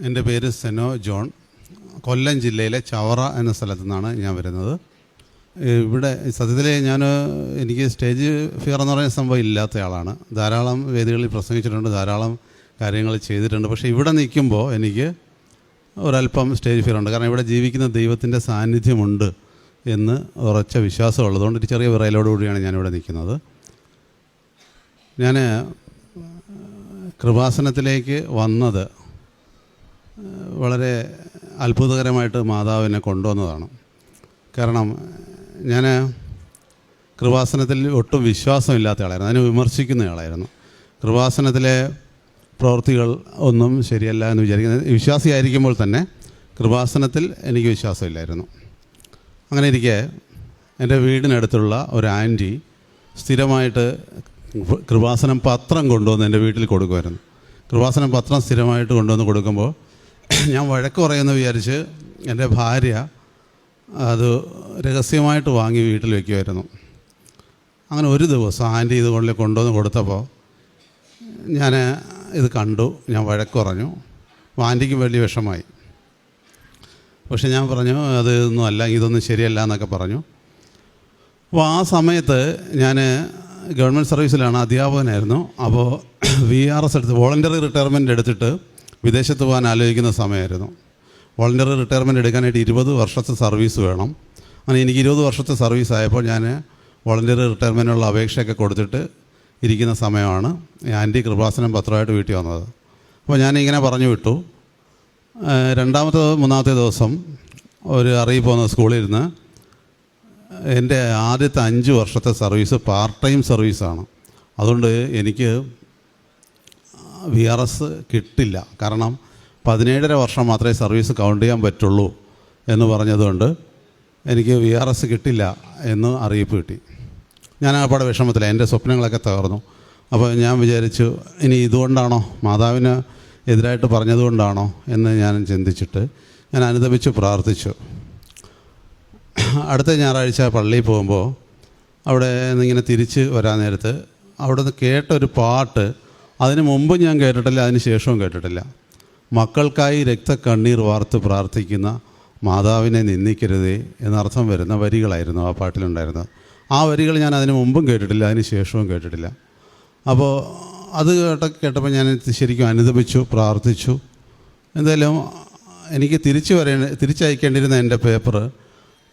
എൻ്റെ പേര് സെനോ ജോൺ. കൊല്ലം ജില്ലയിലെ ചവറ എന്ന സ്ഥലത്തു നിന്നാണ് ഞാൻ വരുന്നത്. ഇവിടെ സത്യത്തിൽ എനിക്ക് സ്റ്റേജ് ഫിയർ എന്ന് പറയുന്ന സംഭവം ഇല്ലാത്ത ആളാണ്. ധാരാളം വേദികളിൽ പ്രസംഗിച്ചിട്ടുണ്ട്, ധാരാളം കാര്യങ്ങൾ ചെയ്തിട്ടുണ്ട്. പക്ഷേ ഇവിടെ നിൽക്കുമ്പോൾ എനിക്ക് ഒരല്പം സ്റ്റേജ് ഫിയർ ഉണ്ട്. കാരണം ഇവിടെ ജീവിക്കുന്ന ദൈവത്തിൻ്റെ സാന്നിധ്യമുണ്ട് എന്ന് ഉറച്ച വിശ്വാസമുള്ളതുകൊണ്ട് ഒരു ചെറിയ വിറയലോടുകൂടിയാണ് ഞാനിവിടെ നിൽക്കുന്നത്. ഞാൻ കൃപാസനത്തിലേക്ക് വന്നത് വളരെ അത്ഭുതകരമായിട്ട് മാതാവിനെ കൊണ്ടുവന്നതാണ്. കാരണം ഞാൻ കൃപാസനത്തിൽ ഒട്ടും വിശ്വാസമില്ലാത്ത ആളായിരുന്നു, അതിനെ വിമർശിക്കുന്ന ആളായിരുന്നു. കൃപാസനത്തിലെ പ്രവൃത്തികൾ ഒന്നും ശരിയല്ല എന്ന് വിചാരിക്കുന്നത്. വിശ്വാസിയായിരിക്കുമ്പോൾ തന്നെ കൃപാസനത്തിൽ എനിക്ക് വിശ്വാസമില്ലായിരുന്നു. അങ്ങനെ ഇരിക്കെ എൻ്റെ വീടിനടുത്തുള്ള ഒരു ആൻറ്റി സ്ഥിരമായിട്ട് കൃപാസനം പത്രം കൊണ്ടുവന്ന് എൻ്റെ വീട്ടിൽ കൊടുക്കുമായിരുന്നു. കൃപാസനം പത്രം സ്ഥിരമായിട്ട് കൊണ്ടുവന്ന് കൊടുക്കുമ്പോൾ ഞാൻ വഴക്ക് പറയുമെന്ന് വിചാരിച്ച് എൻ്റെ ഭാര്യ അത് രഹസ്യമായിട്ട് വാങ്ങി വീട്ടിൽ വയ്ക്കുമായിരുന്നു. അങ്ങനെ ഒരു ദിവസം ആൻറ്റി ഇത് കൊണ്ടുവന്ന് കൊടുത്തപ്പോൾ ഞാൻ ഇത് കണ്ടു. ഞാൻ വഴക്ക് പറഞ്ഞു. ആൻറ്റിക്ക് വലിയ വിഷമമായി. പക്ഷെ ഞാൻ പറഞ്ഞു അതൊന്നും അല്ല, ഇതൊന്നും ശരിയല്ല എന്നൊക്കെ പറഞ്ഞു. അപ്പോൾ ആ സമയത്ത് ഞാൻ ഗവൺമെൻറ് സർവീസിലാണ്, അധ്യാപകനായിരുന്നു. അപ്പോൾ VRS എടുത്ത് വോളണ്ടറി റിട്ടയർമെൻറ്റ് എടുത്തിട്ട് വിദേശത്ത് പോകാൻ ആലോചിക്കുന്ന സമയമായിരുന്നു. വോളണ്ടറി റിട്ടയർമെൻറ്റ് എടുക്കാനായിട്ട് 20 വർഷത്തെ സർവീസ് വേണം. അങ്ങനെ എനിക്ക് 20 വർഷത്തെ സർവീസ് ആയപ്പോൾ ഞാൻ വോളണ്ടറി റിട്ടയർമെൻറ്റിനുള്ള അപേക്ഷയൊക്കെ കൊടുത്തിട്ട് ഇരിക്കുന്ന സമയമാണ് ആൻറ്റി കൃപാസനം പത്രമായിട്ട് വീട്ടിൽ വന്നത്. അപ്പോൾ ഞാനിങ്ങനെ പറഞ്ഞു വിട്ടു. മൂന്നാമത്തെ ദിവസം ഒരു അറിയിപ്പ് വന്ന സ്കൂളിൽ ഇരുന്ന് എൻ്റെ ആദ്യത്തെ 5 വർഷത്തെ സർവീസ് പാർട്ട് ടൈം സർവീസാണ്, അതുകൊണ്ട് എനിക്ക് VRS കിട്ടില്ല, കാരണം 17.5 വർഷം മാത്രമേ സർവീസ് കൗണ്ട് ചെയ്യാൻ പറ്റുള്ളൂ എന്ന് പറഞ്ഞതുകൊണ്ട് എനിക്ക് VRS കിട്ടില്ല എന്ന് അറിയിപ്പ് കിട്ടി. ഞാൻ ആപ്പാടെ വിഷമത്തില്ല, എൻ്റെ സ്വപ്നങ്ങളൊക്കെ തകർന്നു. അപ്പോൾ ഞാൻ വിചാരിച്ചു ഇനി ഇതുകൊണ്ടാണോ, മാതാവിന് എതിരായിട്ട് പറഞ്ഞതുകൊണ്ടാണോ എന്ന് ഞാൻ ചിന്തിച്ചിട്ട് ഞാൻ അനുതപിച്ച് പ്രാർത്ഥിച്ചു. അടുത്ത ഞായറാഴ്ച പള്ളിയിൽ പോകുമ്പോൾ അവിടെ നിന്നിങ്ങനെ തിരിച്ച് വരാൻ നേരത്ത് അവിടെ നിന്ന് കേട്ടൊരു പാട്ട് അതിന് മുമ്പ് ഞാൻ കേട്ടിട്ടില്ല, അതിന് ശേഷവും കേട്ടിട്ടില്ല. മക്കൾക്കായി രക്തക്കണ്ണീർ വാർത്ത് പ്രാർത്ഥിക്കുന്ന മാതാവിനെ നിന്ദിക്കരുതേ എന്നർത്ഥം വരുന്ന വരികളായിരുന്നു ആ പാട്ടിലുണ്ടായിരുന്നത്. ആ വരികൾ ഞാൻ അതിന് മുമ്പും കേട്ടിട്ടില്ല, അതിന് ശേഷവും കേട്ടിട്ടില്ല. അപ്പോൾ അത് കേട്ടപ്പോൾ ഞാൻ ശരിക്കും അനുതപിച്ചു, പ്രാർത്ഥിച്ചു. എന്തായാലും എനിക്ക് തിരിച്ചയക്കേണ്ടിരുന്ന എൻ്റെ പേപ്പർ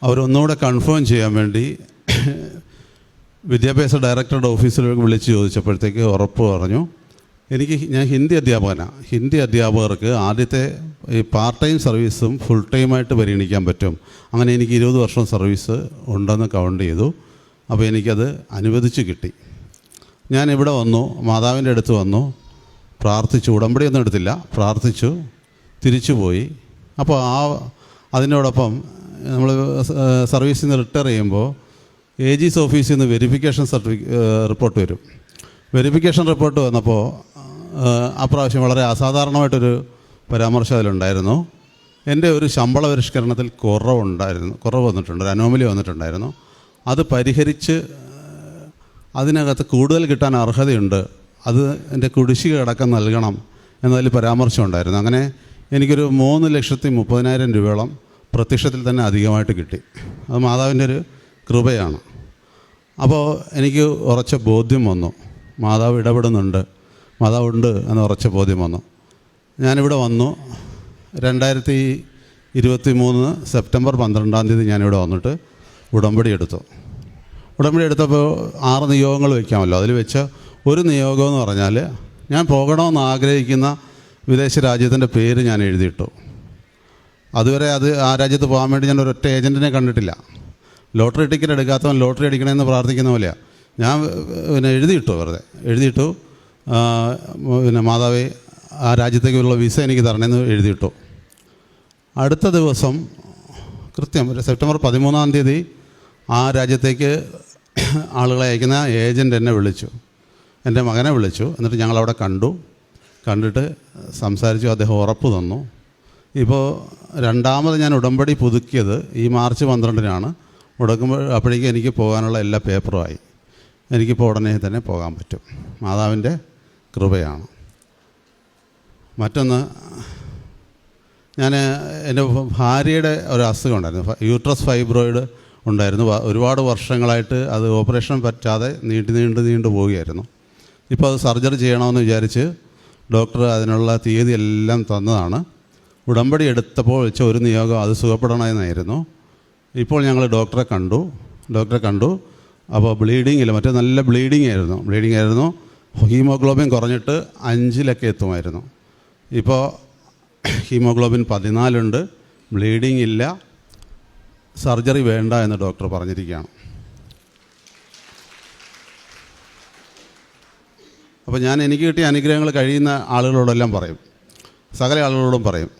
അവരൊന്നുകൂടെ കൺഫേം ചെയ്യാൻ വേണ്ടി വിദ്യാഭ്യാസ ഡയറക്ടറുടെ ഓഫീസിലേക്ക് വിളിച്ച് ചോദിച്ചപ്പോഴത്തേക്ക് ഉറപ്പ് പറഞ്ഞു. ഞാൻ ഹിന്ദി അധ്യാപകനാണ്. ഹിന്ദി അധ്യാപകർക്ക് ആദ്യത്തെ ഈ പാർട്ട് ടൈം സർവീസും ഫുൾ ടൈമായിട്ട് പരിഗണിക്കാൻ പറ്റും. അങ്ങനെ എനിക്ക് 20 വർഷം സർവീസ് ഉണ്ടെന്ന് കൗണ്ട് ചെയ്തു. അപ്പോൾ എനിക്കത് അനുവദിച്ച് കിട്ടി. ഞാൻ ഇവിടെ വന്നു, മാതാവിൻ്റെ അടുത്ത് വന്നു, പ്രാർത്ഥിച്ചു. ഉടമ്പടിയൊന്നും എടുത്തില്ല, പ്രാർത്ഥിച്ചു, തിരിച്ചു പോയി. അപ്പോൾ അതിനോടൊപ്പം നമ്മൾ സർവീസിൽ നിന്ന് റിട്ടയർ ചെയ്യുമ്പോൾ AG's ഓഫീസിൽ നിന്ന് വെരിഫിക്കേഷൻ റിപ്പോർട്ട് വരും. വെരിഫിക്കേഷൻ റിപ്പോർട്ട് വന്നപ്പോൾ അപ്രാവശ്യം വളരെ അസാധാരണമായിട്ടൊരു പരാമർശം അതിലുണ്ടായിരുന്നു. എൻ്റെ ഒരു ശമ്പള പരിഷ്കരണത്തിൽ കുറവ് വന്നിട്ടുണ്ട്, ഒരു അനോമലി വന്നിട്ടുണ്ടായിരുന്നു. അത് പരിഹരിച്ച് അതിനകത്ത് കൂടുതൽ കിട്ടാൻ അർഹതയുണ്ട്, അത് എൻ്റെ കുടിശ്ശിക അടക്കം നൽകണം എന്നതിൽ പരാമർശം ഉണ്ടായിരുന്നു. അങ്ങനെ എനിക്കൊരു 3,30,000 രൂപയോളം പ്രത്യക്ഷത്തിൽ തന്നെ അധികമായിട്ട് കിട്ടി. അത് മാതാവിൻ്റെ ഒരു കൃപയാണ്. അപ്പോൾ എനിക്ക് ഉറച്ച ബോധ്യം വന്നു, മാതാവ് ഇടപെടുന്നുണ്ട്, മാതാവുണ്ട് എന്ന് ഉറച്ച ബോധ്യം വന്നു. ഞാനിവിടെ വന്നു. 2023 സെപ്റ്റംബർ 12 ഞാനിവിടെ വന്നിട്ട് ഉടമ്പടി എടുത്തു. ഉടമ്പടി എടുത്തപ്പോൾ 6 നിയോഗങ്ങൾ വയ്ക്കാമല്ലോ. അതിൽ വെച്ച ഒരു നിയോഗം എന്ന് പറഞ്ഞാൽ ഞാൻ പോകണമെന്ന് ആഗ്രഹിക്കുന്ന വിദേശ രാജ്യത്തിൻ്റെ പേര് ഞാൻ എഴുതിയിട്ടു. അതുവരെ ആ രാജ്യത്ത് പോകാൻ വേണ്ടി ഞാൻ ഒരൊറ്റ ഏജൻറ്റിനെ കണ്ടിട്ടില്ല. ലോട്ടറി ടിക്കറ്റ് എടുക്കാത്തവൻ ലോട്ടറി അടിക്കണമെന്ന് പ്രാർത്ഥിക്കുന്ന പോലെയാണ്. ഞാൻ എഴുതിയിട്ടു, വെറുതെ എഴുതിയിട്ടു, മാതാവേ ആ രാജ്യത്തേക്കുള്ള വിസ എനിക്ക് തരണമെന്ന് എഴുതിയിട്ടു. അടുത്ത ദിവസം കൃത്യം സെപ്റ്റംബർ 13 ആ രാജ്യത്തേക്ക് ആളുകളെ അയക്കുന്ന ഏജൻറ്റ് എന്നെ വിളിച്ചു, എൻ്റെ മകനെ വിളിച്ചു. എന്നിട്ട് ഞങ്ങളവിടെ കണ്ടിട്ട് സംസാരിച്ചു. അദ്ദേഹം ഉറപ്പ് തന്നു. ഇപ്പോൾ രണ്ടാമത് ഞാൻ ഉടമ്പടി പുതുക്കിയത് ഈ മാർച്ച് 12 അപ്പോഴേക്കും എനിക്ക് പോകാനുള്ള എല്ലാ പേപ്പറുമായി. എനിക്കിപ്പോൾ ഉടനെ തന്നെ പോകാൻ പറ്റും. മാതാവിൻ്റെ കൃപയാണ്. മറ്റൊന്ന്, ഞാൻ എൻ്റെ ഭാര്യയുടെ ഒരു അസുഖം ഉണ്ടായിരുന്നു, യൂട്രസ് ഫൈബ്രോയിഡ് ഉണ്ടായിരുന്നു. ഒരുപാട് വർഷങ്ങളായിട്ട് അത് ഓപ്പറേഷൻ പറ്റാതെ നീണ്ടു പോവുകയായിരുന്നു. ഇപ്പോൾ അത് സർജറി ചെയ്യണമെന്ന് വിചാരിച്ച് ഡോക്ടർ അതിനുള്ള തീയതി എല്ലാം തന്നതാണ്. ഉടമ്പടി എടുത്തപ്പോൾ വെച്ച ഒരു നിയോഗം അത് സുഖപ്പെടണമെന്നായിരുന്നു. ഇപ്പോൾ ഞങ്ങൾ ഡോക്ടറെ കണ്ടു. അപ്പോൾ ബ്ലീഡിങ്ങില്ല, മറ്റേ നല്ല ബ്ലീഡിങ് ആയിരുന്നു. ഹീമോഗ്ലോബിൻ കുറഞ്ഞിട്ട് 5 എത്തുമായിരുന്നു. ഇപ്പോൾ ഹീമോഗ്ലോബിൻ 14 ബ്ലീഡിങ് ഇല്ല, സർജറി വേണ്ട എന്ന് ഡോക്ടർ പറഞ്ഞിരിക്കുകയാണ്. അപ്പോൾ ഞാൻ എനിക്ക് കിട്ടിയ അനുഗ്രഹങ്ങൾ കഴിയുന്ന ആളുകളോടെല്ലാം പറയും, സകല ആളുകളോടും പറയും.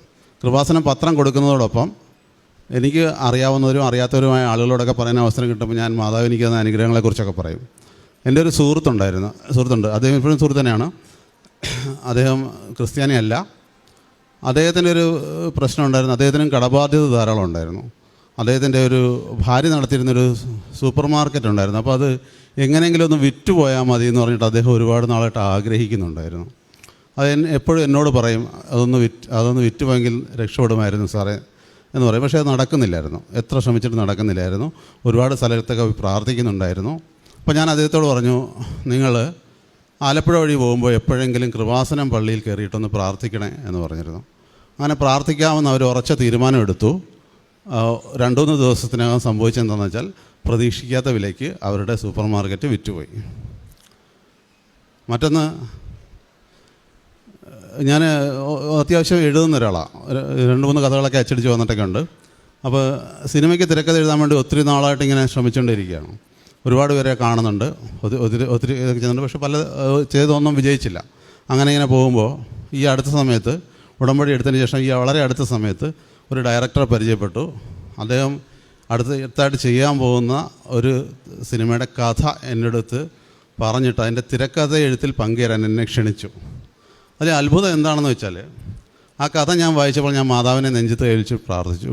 കൃപാസനം പത്രം കൊടുക്കുന്നതോടൊപ്പം എനിക്ക് അറിയാവുന്നവരും അറിയാത്തവരുമായ ആളുകളോടൊക്കെ പറയുന്ന അവസരം കിട്ടുമ്പോൾ ഞാൻ മാതാവ് എനിക്ക് തന്ന അനുഗ്രഹങ്ങളെക്കുറിച്ചൊക്കെ പറയും. എൻ്റെ ഒരു സുഹൃത്തുണ്ട്, അദ്ദേഹം ഇപ്പോഴും സുഹൃത്ത് തന്നെയാണ്. അദ്ദേഹം ക്രിസ്ത്യാനിയല്ല. അദ്ദേഹത്തിൻ്റെ ഒരു പ്രശ്നം ഉണ്ടായിരുന്നു, അദ്ദേഹത്തിനും കടബാധ്യത ധാരാളം ഉണ്ടായിരുന്നു. അദ്ദേഹത്തിൻ്റെ ഒരു ഭാര്യ നടത്തിയിരുന്നൊരു സൂപ്പർ മാർക്കറ്റ് ഉണ്ടായിരുന്നു. അപ്പോൾ അത് എങ്ങനെയെങ്കിലും ഒന്ന് വിറ്റുപോയാൽ മതി എന്ന് പറഞ്ഞിട്ട് അദ്ദേഹം ഒരുപാട് നാളായിട്ട് ആഗ്രഹിക്കുന്നുണ്ടായിരുന്നു. അത് എപ്പോഴും എന്നോട് പറയും, അതൊന്ന് വിറ്റുപോയെങ്കിൽ രക്ഷപ്പെടുമായിരുന്നു സാറേ എന്ന് പറയും. പക്ഷേ അത് നടക്കുന്നില്ലായിരുന്നു, എത്ര ശ്രമിച്ചിട്ട് നടക്കുന്നില്ലായിരുന്നു. ഒരുപാട് സ്ഥലത്തൊക്കെ പ്രാർത്ഥിക്കുന്നുണ്ടായിരുന്നു. അപ്പോൾ ഞാൻ അദ്ദേഹത്തോട് പറഞ്ഞു, നിങ്ങൾ ആലപ്പുഴ വഴി പോകുമ്പോൾ എപ്പോഴെങ്കിലും കൃപാസനം പള്ളിയിൽ കയറിയിട്ടൊന്ന് പ്രാർത്ഥിക്കണേ എന്ന് പറഞ്ഞിരുന്നു. അങ്ങനെ പ്രാർത്ഥിക്കാമെന്ന് അവർ ഉറച്ച തീരുമാനമെടുത്തു. 2-3 ദിവസത്തിനകം സംഭവിച്ചെന്താണെന്ന് വെച്ചാൽ പ്രതീക്ഷിക്കാത്ത വിലയ്ക്ക് അവരുടെ സൂപ്പർ മാർക്കറ്റ് വിറ്റുപോയി. മറ്റൊന്ന്, ഞാൻ അത്യാവശ്യം എഴുതുന്ന ഒരാളാണ്, 2-3 കഥകളൊക്കെ അച്ചടിച്ച് വന്നിട്ടൊക്കെ ഉണ്ട്. അപ്പോൾ സിനിമയ്ക്ക് തിരക്കഥ എഴുതാൻ വേണ്ടി ഒത്തിരി നാളായിട്ട് ഇങ്ങനെ ശ്രമിച്ചുകൊണ്ടിരിക്കുകയാണ്. ഒരുപാട് പേരെ കാണുന്നുണ്ട്, ഒത്തിരി ഇതൊക്കെ ചെയ്യുന്നുണ്ട്. പക്ഷെ പല ചെയ്തൊന്നും വിജയിച്ചില്ല. അങ്ങനെ ഇങ്ങനെ പോകുമ്പോൾ ഈ അടുത്ത സമയത്ത് ഉടമ്പടി എടുത്തതിന് ശേഷം വളരെ അടുത്ത സമയത്ത് ഒരു ഡയറക്ടറെ പരിചയപ്പെട്ടു. അദ്ദേഹം അടുത്തായിട്ട് ചെയ്യാൻ പോകുന്ന ഒരു സിനിമയുടെ കഥ എൻ്റെ അടുത്ത് പറഞ്ഞിട്ട് അതിൻ്റെ തിരക്കഥ എഴുത്തിൽ പങ്കുചേരാൻ എന്നെ ക്ഷണിച്ചു. അതിൽ അത്ഭുതം എന്താണെന്ന് വെച്ചാൽ, ആ കഥ ഞാൻ വായിച്ചപ്പോൾ ഞാൻ മാതാവിനെ നെഞ്ചത്ത് കഴിച്ച് പ്രാർത്ഥിച്ചു,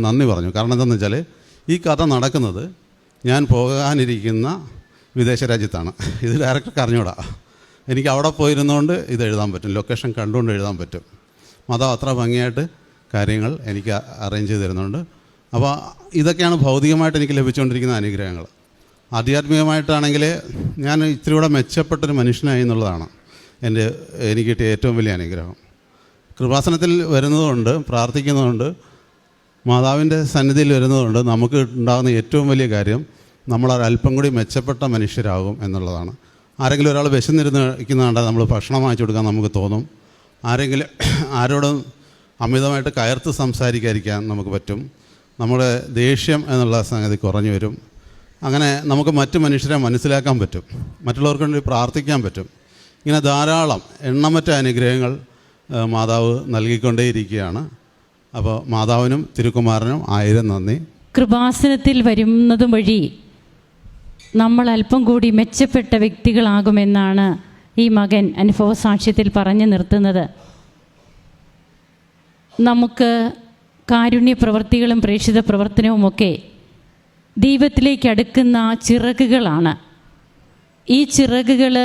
നന്ദി പറഞ്ഞു. കാരണം എന്താണെന്ന് വെച്ചാൽ ഈ കഥ നടക്കുന്നത് ഞാൻ പോകാനിരിക്കുന്ന വിദേശ രാജ്യത്താണ്. ഇത് ഡയറക്ടർക്ക് അറിഞ്ഞൂടാ. എനിക്ക് അവിടെ പോയിരുന്നുകൊണ്ട് ഇത് എഴുതാൻ പറ്റും, ലൊക്കേഷൻ കണ്ടുകൊണ്ട് എഴുതാൻ പറ്റും. മാതാവ് അത്ര ഭംഗിയായിട്ട് കാര്യങ്ങൾ എനിക്ക് അറേഞ്ച് ചെയ്ത് തരുന്നുണ്ട്. അപ്പോൾ ഇതൊക്കെയാണ് ഭൗതികമായിട്ട് എനിക്ക് ലഭിച്ചുകൊണ്ടിരിക്കുന്ന അനുഗ്രഹങ്ങൾ. ആധ്യാത്മികമായിട്ടാണെങ്കിൽ ഞാൻ ഇത്തിരി കൂടെ മെച്ചപ്പെട്ടൊരു മനുഷ്യനായി എന്നുള്ളതാണ് എനിക്ക് കിട്ടിയ ഏറ്റവും വലിയ അനുഗ്രഹം. കൃപാസനത്തിൽ വരുന്നതുകൊണ്ട്, പ്രാർത്ഥിക്കുന്നതുകൊണ്ട്, മാതാവിൻ്റെ സന്നിധിയിൽ വരുന്നതുകൊണ്ട് നമുക്ക് ഉണ്ടാകുന്ന ഏറ്റവും വലിയ കാര്യം നമ്മളൊരല്പം കൂടി മെച്ചപ്പെട്ട മനുഷ്യരാകും എന്നുള്ളതാണ്. ആരെങ്കിലും ഒരാൾ വിശന്നിരുന്ന് കണ്ടാൽ നമ്മൾ ഭക്ഷണം വാങ്ങിച്ചു കൊടുക്കാൻ നമുക്ക് തോന്നും. ആരോടും അമിതമായിട്ട് കയർത്ത് സംസാരിക്കാതിരിക്കാൻ നമുക്ക് പറ്റും. നമ്മുടെ ദേഷ്യം എന്നുള്ള സംഗതി കുറഞ്ഞു വരും. അങ്ങനെ നമുക്ക് മറ്റു മനുഷ്യരെ മനസ്സിലാക്കാൻ പറ്റും, മറ്റുള്ളവർക്ക് വേണ്ടി പ്രാർത്ഥിക്കാൻ പറ്റും. ഇങ്ങനെ ധാരാളം എണ്ണമറ്റ അനുഗ്രഹങ്ങൾ മാതാവ് നൽകിക്കൊണ്ടേയിരിക്കുകയാണ്. അപ്പോൾ മാതാവിനും തിരുക്കുമാരനും 1000 നന്ദി. കൃപാസനത്തിൽ വരുന്നതും വഴി നമ്മൾ അല്പം കൂടി മെച്ചപ്പെട്ട വ്യക്തികളാകുമെന്നാണ് ഈ മകൻ അനുഭവ സാക്ഷ്യത്തിൽ പറഞ്ഞു നിർത്തുന്നത്. നമുക്ക് കാരുണ്യ പ്രവൃത്തികളും പ്രേക്ഷിത പ്രവർത്തനവുമൊക്കെ ദൈവത്തിലേക്ക് അടുക്കുന്ന ചിറകുകളാണ്. ഈ ചിറകുകൾ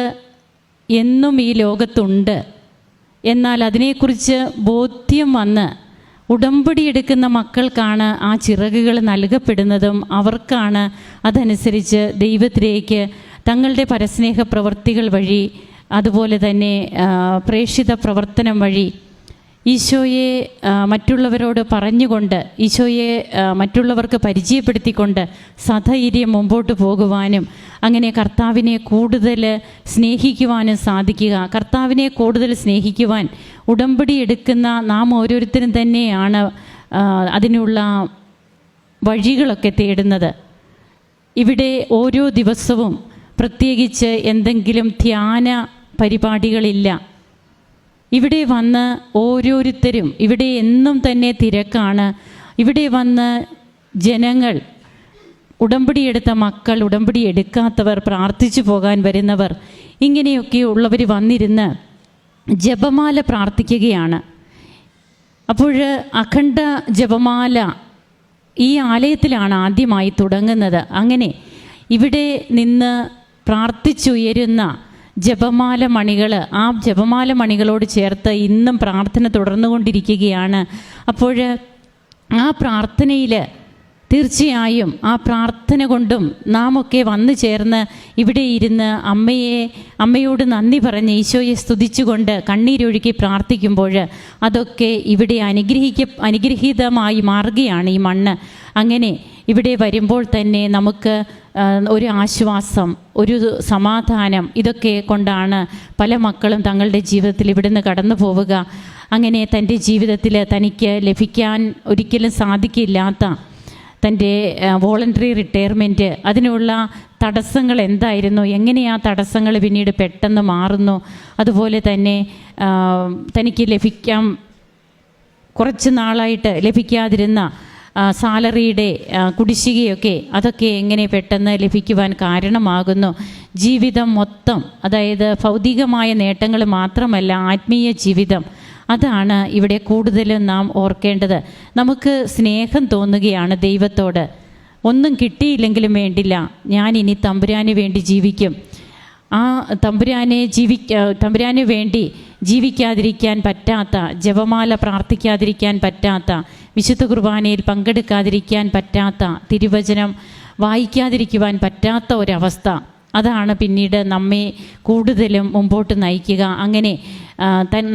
എന്നും ഈ ലോകത്തുണ്ട്. എന്നാൽ അതിനെക്കുറിച്ച് ബോധ്യം വന്ന് ഉടമ്പടി എടുക്കുന്ന മക്കൾക്കാണ് ആ ചിറകുകൾ നൽകപ്പെടുന്നതും അവർക്കാണ് അതനുസരിച്ച് ദൈവത്തിലേക്ക് തങ്ങളുടെ പരസ്നേഹ പ്രവൃത്തികൾ വഴി, അതുപോലെ തന്നെ പ്രേക്ഷിത പ്രവർത്തനം വഴി ഈശോയെ മറ്റുള്ളവരോട് പറഞ്ഞുകൊണ്ട്, ഈശോയെ മറ്റുള്ളവർക്ക് പരിചയപ്പെടുത്തിക്കൊണ്ട് സധൈര്യം മുമ്പോട്ട് പോകുവാനും അങ്ങനെ കർത്താവിനെ കൂടുതൽ സ്നേഹിക്കുവാനും സാധിക്കുക. കർത്താവിനെ കൂടുതൽ സ്നേഹിക്കുവാൻ ഉടമ്പടി എടുക്കുന്ന നാം ഓരോരുത്തരും തന്നെയാണ് അതിനുള്ള വഴികളൊക്കെ തേടുന്നത്. ഇവിടെ ഓരോ ദിവസവും പ്രത്യേകിച്ച് എന്തെങ്കിലും ധ്യാന പരിപാടികളില്ല. ഇവിടെ വന്ന് ഓരോരുത്തരും, ഇവിടെ എന്നും തന്നെ തിരക്കാണ്. ഇവിടെ വന്ന് ജനങ്ങൾ, ഉടമ്പടി എടുത്ത മക്കൾ, ഉടമ്പടി എടുക്കാത്തവർ, പ്രാർത്ഥിച്ചു പോകാൻ വരുന്നവർ, ഇങ്ങനെയൊക്കെ ഉള്ളവർ വന്നിരുന്ന് ജപമാല പ്രാർത്ഥിക്കുകയാണ്. അപ്പോൾ അഖണ്ഡ ജപമാല ഈ ആലയത്തിലാണ് ആദ്യമായി തുടങ്ങുന്നത്. അങ്ങനെ ഇവിടെ നിന്ന് പ്രാർത്ഥിച്ചുയരുന്ന ജപമാല മണികൾ, ആ ജപമാല മണികളോട് ചേർത്ത് ഇന്നും പ്രാർത്ഥന തുടർന്നുകൊണ്ടിരിക്കുകയാണ്. അപ്പോൾ ആ പ്രാർത്ഥനയിൽ തീർച്ചയായും ആ പ്രാർത്ഥന കൊണ്ടും നാം ഒക്കെ വന്നു ചേർന്ന് ഇവിടെ ഇരുന്ന് അമ്മയോട് നന്ദി പറഞ്ഞ് ഈശോയെ സ്തുതിച്ചുകൊണ്ട് കണ്ണീരൊഴുക്കി പ്രാർത്ഥിക്കുമ്പോൾ അതൊക്കെ ഇവിടെ അനുഗ്രഹീതമായി മാറുകയാണ് ഈ മണ്ണ്. അങ്ങനെ ഇവിടെ വരുമ്പോൾ തന്നെ നമുക്ക് ഒരു ആശ്വാസം, ഒരു സമാധാനം, ഇതൊക്കെ കൊണ്ടാണ് പല മക്കളും തങ്ങളുടെ ജീവിതത്തിൽ ഇവിടുന്ന് കടന്നു പോവുക. അങ്ങനെ തൻ്റെ ജീവിതത്തിൽ തനിക്ക് ലഭിക്കാൻ ഒരിക്കലും സാധിക്കില്ലാത്ത തൻ്റെ വോളണ്ടറി റിട്ടയർമെൻറ്റ്, അതിനുള്ള തടസ്സങ്ങൾ എന്തായിരുന്നു, എങ്ങനെ ആ തടസ്സങ്ങൾ പിന്നീട് പെട്ടെന്ന് മാറുന്നു, അതുപോലെ തന്നെ തനിക്ക് കുറച്ച് നാളായിട്ട് ലഭിക്കാതിരുന്ന സാലറിയുടെ കുടിശ്ശികയൊക്കെ അതൊക്കെ എങ്ങനെ പെട്ടെന്ന് ലഭിക്കുവാൻ കാരണമാകുന്നു. ജീവിതം മൊത്തം, അതായത് ഭൗതികമായ നേട്ടങ്ങൾ മാത്രമല്ല, ആത്മീയ ജീവിതം, അതാണ് ഇവിടെ കൂടുതലും നാം ഓർക്കേണ്ടത്. നമുക്ക് സ്നേഹം തോന്നുകയാണ് ദൈവത്തോട്. ഒന്നും കിട്ടിയില്ലെങ്കിലും വേണ്ടില്ല, ഞാൻ ഇനി തമ്പുരാന് വേണ്ടി ജീവിക്കും. ആ തമ്പുരാന് വേണ്ടി ജീവിക്കാതിരിക്കാൻ പറ്റാത്ത, ജപമാല പ്രാർത്ഥിക്കാതിരിക്കാൻ പറ്റാത്ത, വിശുദ്ധ കുർബാനയിൽ പങ്കെടുക്കാതിരിക്കാൻ പറ്റാത്ത, തിരുവചനം വായിക്കാതിരിക്കുവാൻ പറ്റാത്ത ഒരവസ്ഥ, അതാണ് പിന്നീട് നമ്മെ കൂടുതലും മുമ്പോട്ട് നയിക്കുക. അങ്ങനെ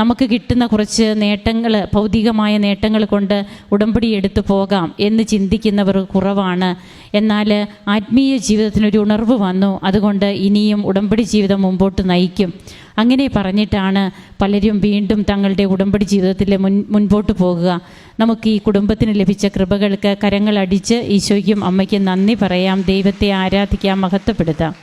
നമുക്ക് കിട്ടുന്ന കുറച്ച് നേട്ടങ്ങൾ, ഭൗതികമായ നേട്ടങ്ങൾ കൊണ്ട് ഉടമ്പടി എടുത്തു പോകാം എന്ന് ചിന്തിക്കുന്നവർ കുറവാണ്. എന്നാൽ ആത്മീയ ജീവിതത്തിനൊരു ഉണർവ് വന്നു, അതുകൊണ്ട് ഇനിയും ഉടമ്പടി ജീവിതം മുമ്പോട്ട് നയിക്കും. അങ്ങനെ പറഞ്ഞിട്ടാണ് പലരും വീണ്ടും തങ്ങളുടെ ഉടമ്പടി ജീവിതത്തിൽ മുൻപോട്ട് പോകുക. നമുക്ക് ഈ കുടുംബത്തിന് ലഭിച്ച കൃപകൾക്ക് കരങ്ങളടിച്ച് ഈശോയ്ക്കും അമ്മയ്ക്കും നന്ദി പറയാം, ദൈവത്തെ ആരാധിക്കാം, മഹത്വപ്പെടുത്താം.